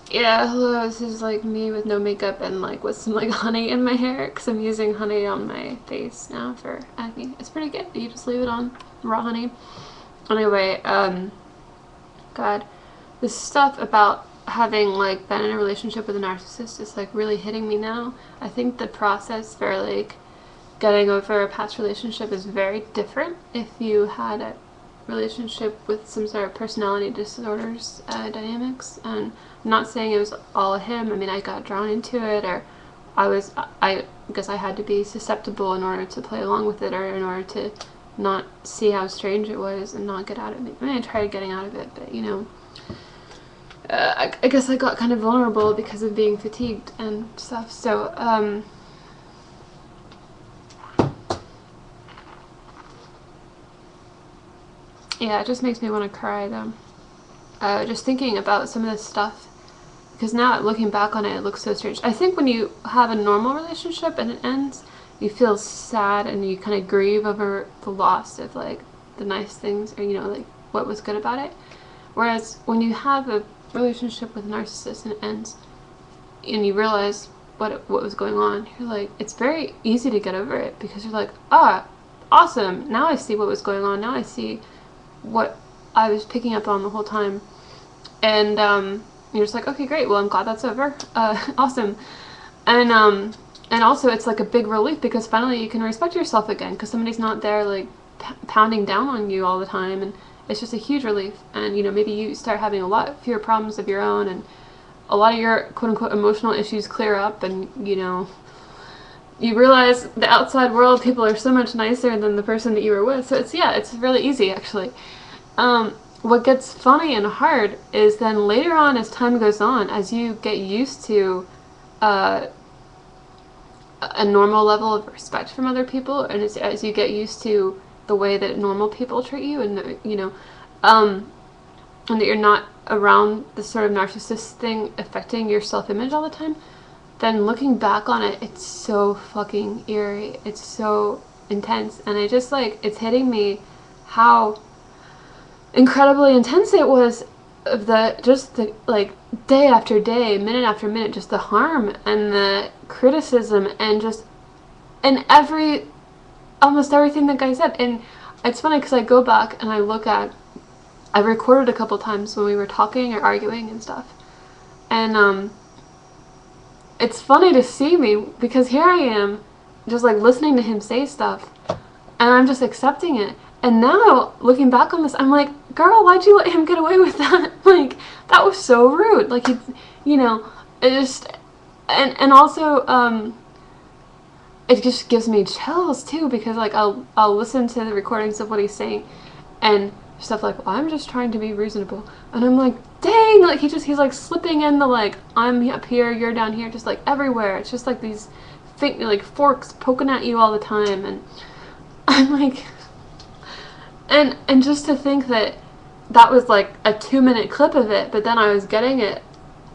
Yeah, hello, this is like me with no makeup and like with some like honey in my hair because I'm using honey on my face now for acne. It's pretty good. You just leave it on raw honey. Anyway, God, this stuff about having like been in a relationship with a narcissist is like really hitting me now. I think the process for like getting over a past relationship is very different if you had a relationship with some sort of personality disorders dynamics. And I'm not saying it was all him. I mean, I got drawn into it, or I guess I had to be susceptible in order to play along with it, or in order to not see how strange it was and not get out of it. I mean, I tried getting out of it, but I guess I got kind of vulnerable because of being fatigued and stuff. So, yeah, it just makes me want to cry, though. Just thinking about some of this stuff, because now looking back on it, it looks so strange. I think when you have a normal relationship and it ends, you feel sad and you kind of grieve over the loss of like the nice things, or like what was good about it. Whereas when you have a relationship with a narcissist and it ends, and you realize what was going on, you're like, it's very easy to get over it because you're like, awesome, now I see what was going on, now I see what I was picking up on the whole time. And you're just like, okay, great, well, I'm glad that's over. Awesome. And also it's like a big relief because finally you can respect yourself again because somebody's not there like pounding down on you all the time, and it's just a huge relief. And maybe you start having a lot fewer problems of your own, and a lot of your quote-unquote emotional issues clear up, and you realize the outside world, people are so much nicer than the person that you were with. So it's really easy, actually. What gets funny and hard is then later on, as time goes on, as you get used to a normal level of respect from other people, and as you get used to the way that normal people treat you, and and that you're not around this sort of narcissist thing affecting your self-image all the time, then looking back on it, it's so fucking eerie. It's so intense, and I just like, it's hitting me how incredibly intense it was, of the like day after day, minute after minute, just the harm and the criticism and almost everything that guy said. And it's funny because I go back and I recorded a couple times when we were talking or arguing and stuff, and it's funny to see me because here I am just like listening to him say stuff and I'm just accepting it. And now, looking back on this, I'm like, girl, why'd you let him get away with that? Like, that was so rude. Like, it just, and also, it just gives me chills, too, because, like, I'll listen to the recordings of what he's saying, and stuff like, well, I'm just trying to be reasonable. And I'm like, dang, like, he's like, slipping in the, like, I'm up here, you're down here, just, like, everywhere. It's just, like, these, like, forks poking at you all the time, and I'm like... And just to think that was like a 2-minute clip of it, but then I was getting it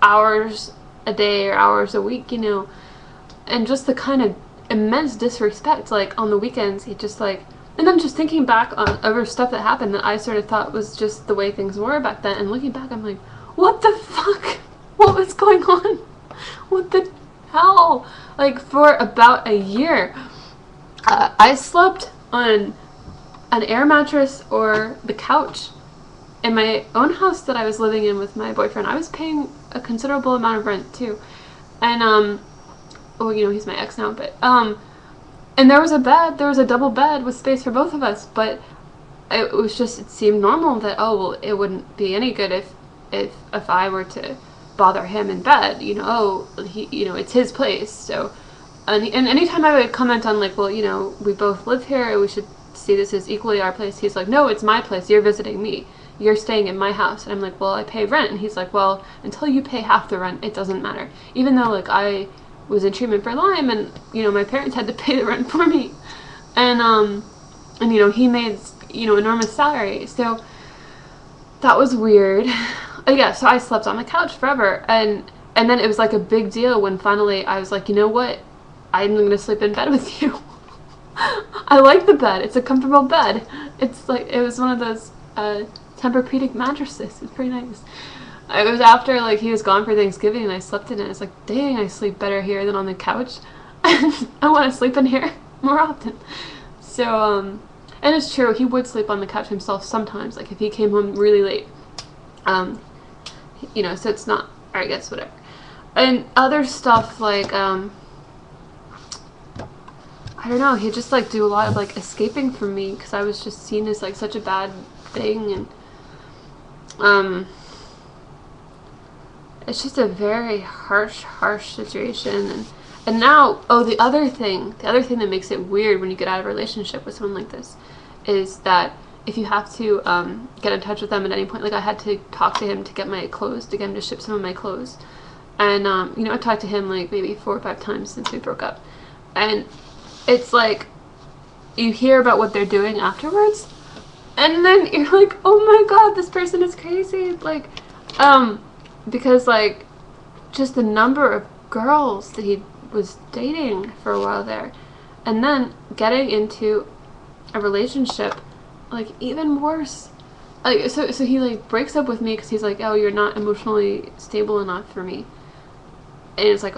hours a day or hours a week, and just the kind of immense disrespect, like on the weekends, he just like, and then just thinking back on over stuff that happened that I sort of thought was just the way things were back then, and looking back, I'm like, what the fuck? What was going on? What the hell? Like, for about a year, I slept on an air mattress or the couch in my own house that I was living in with my boyfriend. I was paying a considerable amount of rent too, and well, he's my ex now, but and there was a double bed with space for both of us, but it seemed normal that, oh well, it wouldn't be any good if I were to bother him in bed, it's his place. So and anytime I would comment on like, well, we both live here, we should see this as equally our place, he's like, no, it's my place, you're visiting me, you're staying in my house. And I'm like, well, I pay rent. And he's like, well, until you pay half the rent, it doesn't matter. Even though like I was in treatment for Lyme, and my parents had to pay the rent for me, and he made enormous salary, so that was weird. Yeah, so I slept on the couch forever, and then it was like a big deal when finally I was like, you know what, I'm gonna sleep in bed with you. I like the bed. It's a comfortable bed. It's like, it was one of those Tempur-Pedic mattresses. It's pretty nice. it was after like he was gone for Thanksgiving and I slept in it. It's like, dang, I sleep better here than on the couch. I want to sleep in here more often. So and it's true, he would sleep on the couch himself sometimes, like if he came home really late. You know, so it's not, I guess, whatever. And other stuff like I don't know, he'd just like do a lot of like escaping from me because I was just seen as like such a bad thing. And it's just a very harsh situation. And now, oh, the other thing that makes it weird when you get out of a relationship with someone like this is that if you have to get in touch with them at any point, like I had to talk to him to get my clothes, to get him to ship some of my clothes. And, you know, I talked to him like maybe 4 or 5 times since we broke up. And it's like, you hear about what they're doing afterwards, and then you're like, oh my god, this person is crazy. Like, because like, just the number of girls that he was dating for a while there, and then getting into a relationship, like even worse. Like, so he like breaks up with me because he's like, oh, you're not emotionally stable enough for me. And it's like,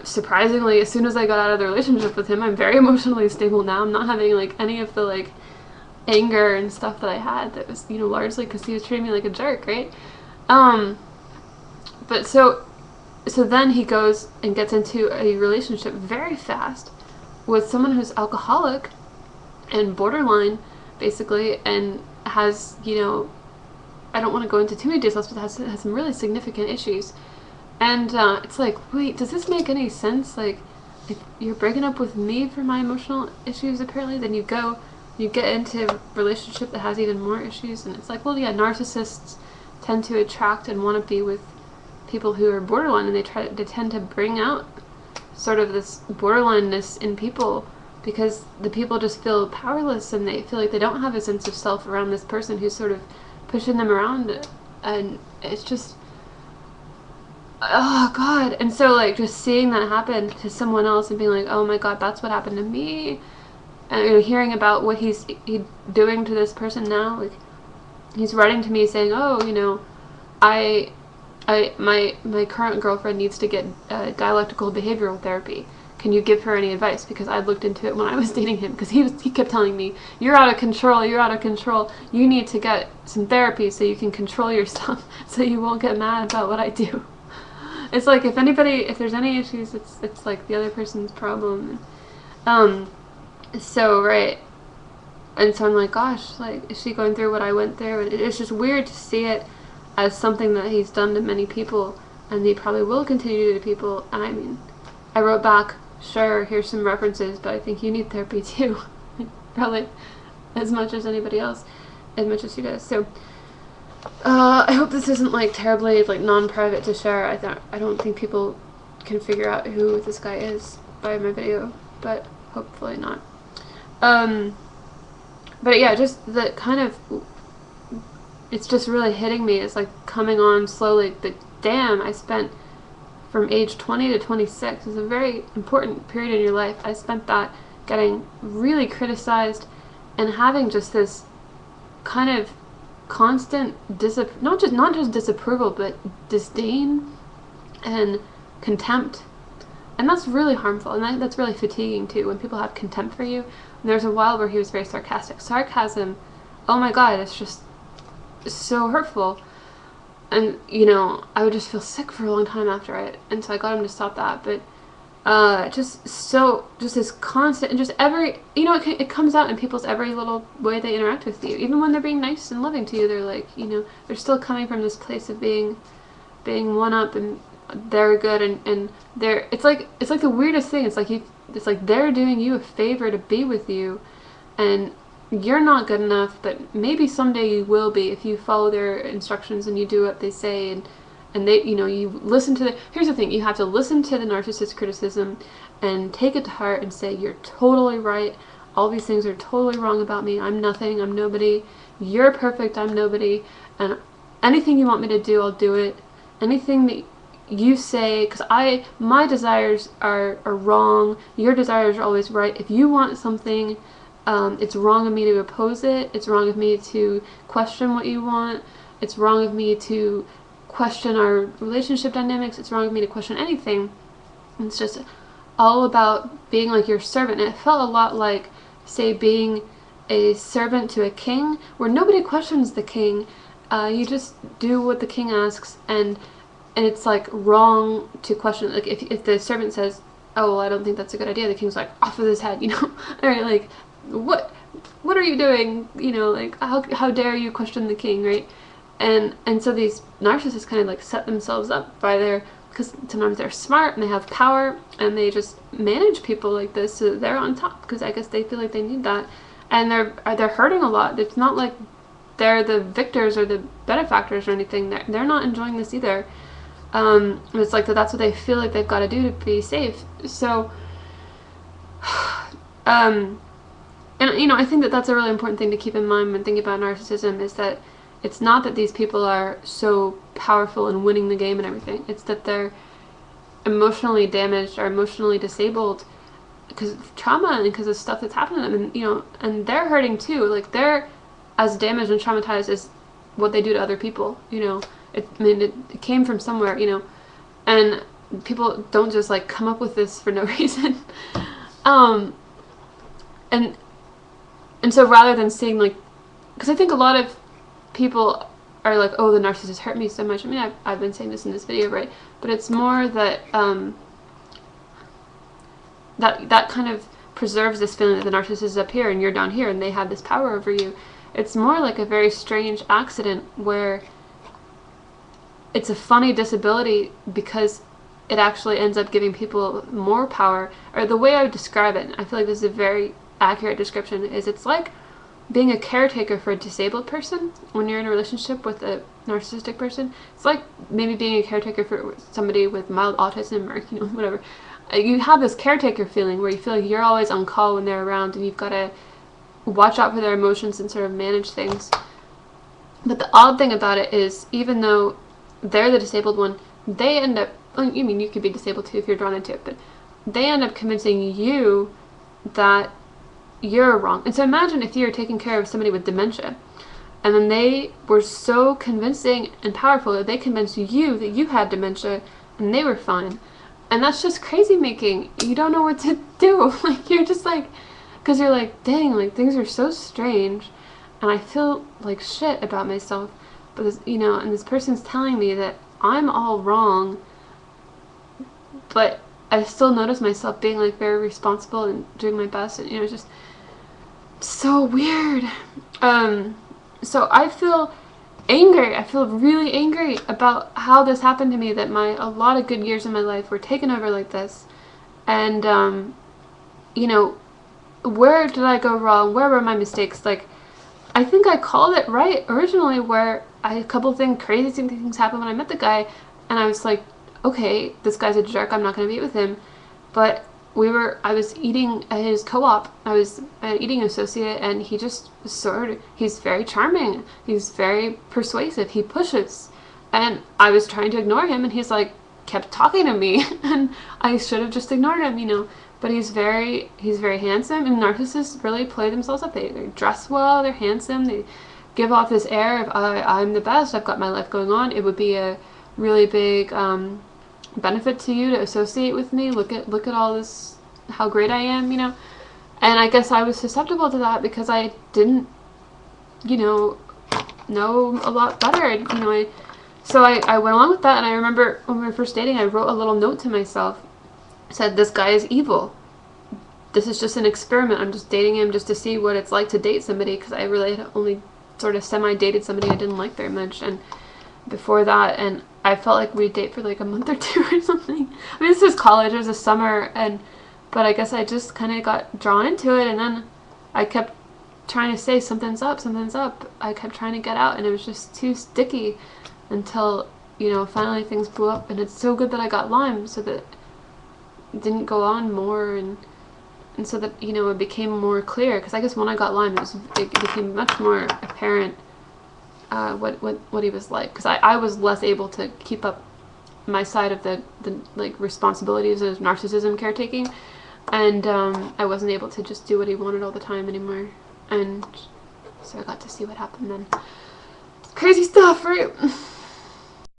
surprisingly, as soon as I got out of the relationship with him, I'm very emotionally stable now. I'm not having like any of the like anger and stuff that I had that was, you know, largely because he was treating me like a jerk, right? But so then he goes and gets into a relationship very fast with someone who's alcoholic and borderline, basically, and has, you know, I don't want to go into too many details, but has some really significant issues. And it's like, wait, does this make any sense? Like, if you're breaking up with me for my emotional issues, apparently, then you get into a relationship that has even more issues. And it's like, well, yeah, narcissists tend to attract and want to be with people who are borderline, and they tend to bring out sort of this borderlineness in people because the people just feel powerless and they feel like they don't have a sense of self around this person who's sort of pushing them around. And it's just, oh god. And so like just seeing that happen to someone else and being like, oh my god, that's what happened to me, and, you know, hearing about what he's doing to this person now. Like, he's writing to me saying, oh, you know, my current girlfriend needs to get dialectical behavioral therapy. Can you give her any advice? Because I looked into it when I was dating him, because he kept telling me, you're out of control, you need to get some therapy so you can control yourself, so you won't get mad about what I do. It's like, if there's any issues, it's like the other person's problem. So, right. And so I'm like, gosh, like, is she going through what I went through? And it's just weird to see it as something that he's done to many people, and he probably will continue to do to people. And I mean, I wrote back, sure, here's some references, but I think you need therapy too. Probably as much as anybody else, as much as he does. So, I hope this isn't like terribly like non-private to share. I don't think people can figure out who this guy is by my video, but hopefully not. But yeah, just the kind of, it's just really hitting me. It's like coming on slowly, but damn, I spent from age 20 to 26, is a very important period in your life. I spent that getting really criticized and having just this kind of constant not just disapproval, but disdain and contempt. And that's really harmful, and that's really fatiguing too, when people have contempt for you. And there's a while where he was very sarcastic. Sarcasm, oh my god, it's just so hurtful. And, you know, I would just feel sick for a long time after it, and so I got him to stop that. But just this constant, and just every, you know, it comes out in people's every little way they interact with you. Even when they're being nice and loving to you, they're like, you know, they're still coming from this place of being one up, and they're good, and they're, it's like the weirdest thing. It's like they're doing you a favor to be with you, and you're not good enough, but maybe someday you will be if you follow their instructions and you do what they say, and they, you know, you listen to here's the thing, you have to listen to the narcissist criticism and take it to heart and say, you're totally right, all these things are totally wrong about me, I'm nothing, I'm nobody, you're perfect, I'm nobody, and anything you want me to do, I'll do it. Anything that you say, because my desires are wrong, your desires are always right. If you want something, it's wrong of me to oppose it, it's wrong of me to question what you want, it's wrong of me to question our relationship dynamics. It's wrong of me to question anything. It's just all about being like your servant. And it felt a lot like, say, being a servant to a king, where nobody questions the king. You just do what the king asks, and it's like wrong to question. Like if the servant says, "Oh, well, I don't think that's a good idea," the king's like, "Off with his head," you know. All right, like what are you doing? You know, like how dare you question the king, right? And so these narcissists kind of like set themselves up by their, because sometimes they're smart and they have power and they just manage people like this so that they're on top, because I guess they feel like they need that, and they're hurting a lot. It's not like they're the victors or the benefactors or anything. They're not enjoying this either. It's like that's what they feel like they've got to do to be safe. So, and you know, I think that that's a really important thing to keep in mind when thinking about narcissism, is that it's not that these people are so powerful and winning the game and everything. It's that they're emotionally damaged or emotionally disabled because of trauma and because of stuff that's happened to them, and you know, and they're hurting too. Like they're as damaged and traumatized as what they do to other people. You know, it came from somewhere. You know, and people don't just like come up with this for no reason. And so rather than seeing like, because I think a lot of people are like, oh, the narcissist hurt me so much. I mean, I've been saying this in this video, right? But it's more that that kind of preserves this feeling that the narcissist is up here and you're down here and they have this power over you. It's more like a very strange accident where it's a funny disability because it actually ends up giving people more power. Or the way I would describe it, I feel like this is a very accurate description, is it's like being a caretaker for a disabled person when you're in a relationship with a narcissistic person. It's like maybe being a caretaker for somebody with mild autism or, you know, whatever. You have this caretaker feeling where you feel like you're always on call when they're around and you've got to watch out for their emotions and sort of manage things. But the odd thing about it is, even though they're the disabled one, they end up, I mean, you could be disabled too if you're drawn into it, but they end up convincing you that you're wrong. And so imagine if you're taking care of somebody with dementia, and then they were so convincing and powerful that they convinced you that you had dementia and they were fine. And that's just crazy making. You don't know what to do. Like, you're just like, because you're like, dang, like things are so strange and I feel like shit about myself. But this, you know, and this person's telling me that I'm all wrong, but I still notice myself being like very responsible and doing my best, and you know, it's just so weird. So I feel angry. I feel really angry about how this happened to me, that a lot of good years in my life were taken over like this. And you know, where did I go wrong? Where were my mistakes? Like, I think I called it right originally, where a couple crazy things happened when I met the guy, and I was like, okay, this guy's a jerk, I'm not going to meet with him. But I was eating at his co-op, I was an eating associate, and he just he's very charming, he's very persuasive, he pushes, and I was trying to ignore him, and he's like, kept talking to me, and I should have just ignored him, you know. But he's very handsome, and narcissists really play themselves up. They dress well, they're handsome, they give off this air of, I'm the best, I've got my life going on, it would be a really big benefit to you to associate with me, look at all this, how great I am, you know. And I guess I was susceptible to that because I didn't, you know a lot better, you know. So I went along with that, and I remember when we were first dating, I wrote a little note to myself, said, this guy is evil, this is just an experiment, I'm just dating him just to see what it's like to date somebody, because I really had only sort of semi-dated somebody I didn't like very much, and before that, and I felt like we'd date for like a month or two or something. I mean, this was college, it was a summer, but I guess I just kind of got drawn into it, and then I kept trying to say, something's up, I kept trying to get out, and it was just too sticky, until, you know, finally things blew up. And it's so good that I got Lyme, so that it didn't go on more, and so that, you know, it became more clear, because I guess when I got Lyme, it became much more apparent what he was like, because I was less able to keep up my side of the like responsibilities of narcissism caretaking, and I wasn't able to just do what he wanted all the time anymore, and so I got to see what happened then. Crazy stuff, right?